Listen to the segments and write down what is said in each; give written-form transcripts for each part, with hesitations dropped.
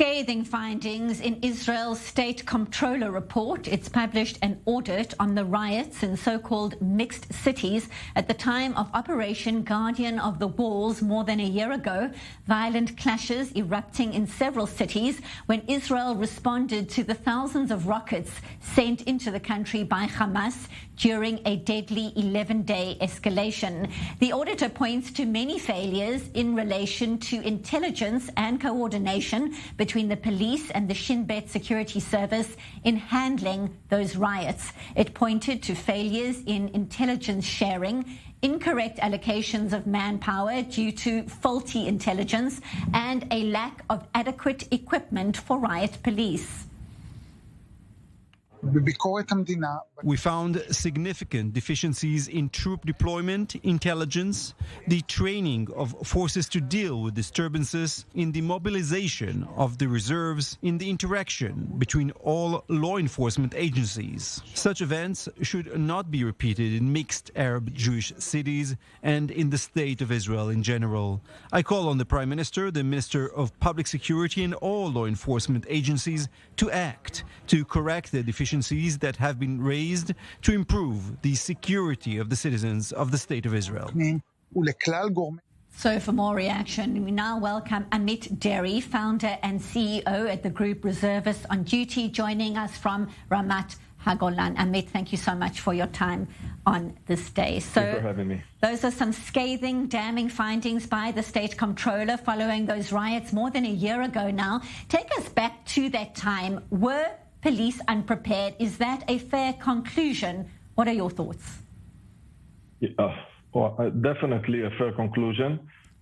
Scathing findings in Israel's State Comptroller report. It's published an audit on the riots in so-called mixed cities at the time of Operation Guardian of the Walls more than a year ago. Violent clashes erupting in several cities when Israel responded to the thousands of rockets sent into the country by Hamas during a deadly 11-day escalation. The auditor points to many failures in relation to intelligence and coordination between the police and the Shin Bet security service in handling those riots. It pointed to failures in intelligence sharing, incorrect allocations of manpower due to faulty intelligence, and a lack of adequate equipment for riot police. We found significant deficiencies in troop deployment, intelligence, the training of forces to deal with disturbances, in the mobilization of the reserves, in the interaction between all law enforcement agencies. Such events should not be repeated in mixed Arab-Jewish cities and in the state of Israel in general. I call on the Prime Minister, the Minister of Public Security and all law enforcement agencies to act, to correct the deficiencies that have been raised, to improve the security of the citizens of the State of Israel. So for more reaction, we now welcome Amit Deri, founder and CEO at the group Reservists on Duty, joining us from Ramat Hagolan. Amit, thank you so much for your time on this day. Thanks for having me. Those are some scathing, damning findings by the State Comptroller following those riots more than a year ago now. Take us back to that time. Were police unprepared? Is that a fair conclusion? What are your thoughts? Definitely a fair conclusion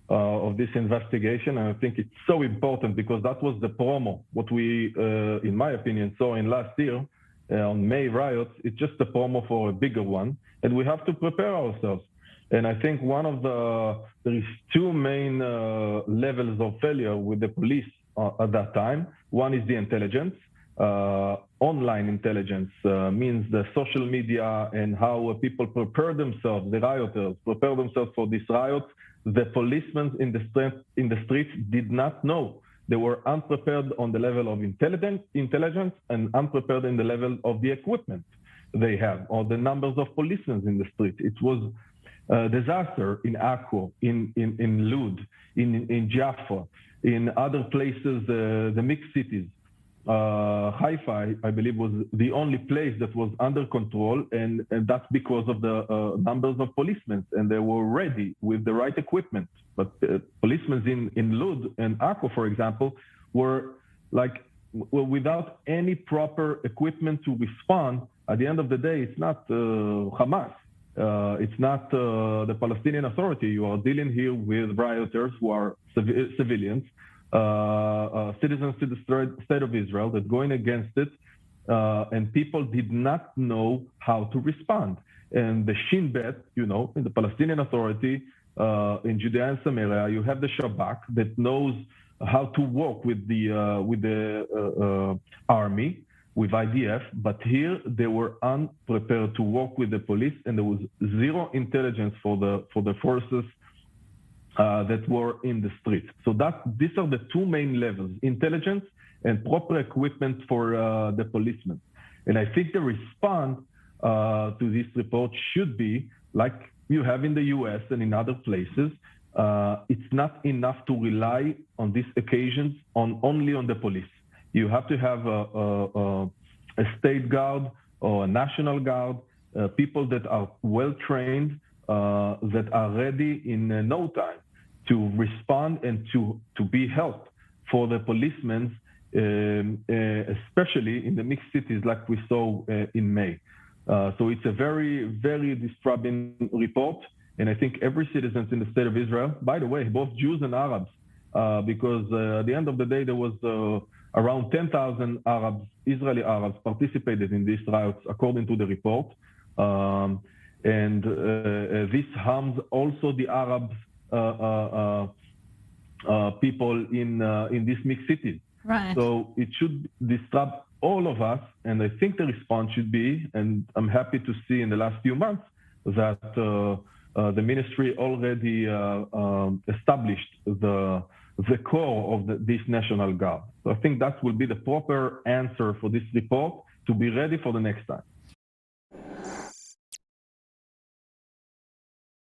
of this investigation. And I think it's so important because that was the promo. What we, in my opinion, saw in last year on May riots, it's just a promo for a bigger one. And we have to prepare ourselves. And I think there is two main levels of failure with the police at that time. One is the intelligence. Online intelligence means the social media and how people prepare themselves, the rioters prepare themselves for these riots. The policemen in the streets did not know. They were unprepared on the level of intelligence and unprepared in the level of the equipment they have, or the numbers of policemen in the street. It was a disaster in Acre, in Lud, in Jaffa, in other places, the mixed cities. Haifa, I believe, was the only place that was under control, and that's because of the numbers of policemen, and they were ready with the right equipment. But policemen in Lud and Acre, for example, were without any proper equipment to respond. At the end of the day, it's not Hamas. It's not the Palestinian Authority. You are dealing here with rioters who are civilians. Citizens to the State of Israel that going against it, and people did not know how to respond. And the Shin Bet, in the Palestinian Authority, in Judea and Samaria, you have the Shabak that knows how to work with the army, with IDF, but here they were unprepared to work with the police, and there was zero intelligence for the forces that were in the street. So these are the two main levels: intelligence and proper equipment for the policemen. And I think the response to this report should be like you have in the US and in other places. It's not enough to rely on these occasions only on the police. You have to have a state guard or a national guard, people that are well trained, that are ready in no time to respond and to be helped for the policemen, especially in the mixed cities like we saw in May. So it's a very, very disturbing report. And I think every citizen in the State of Israel, by the way, both Jews and Arabs, because at the end of the day, there was around 10,000 Israeli Arabs participated in these riots, according to the report. And this harms also the Arabs people in these mixed cities. Right. So it should disrupt all of us, and I think the response should be, and I'm happy to see in the last few months that the ministry already established the the core of this National Guard. So I think that will be the proper answer for this report to be ready for the next time.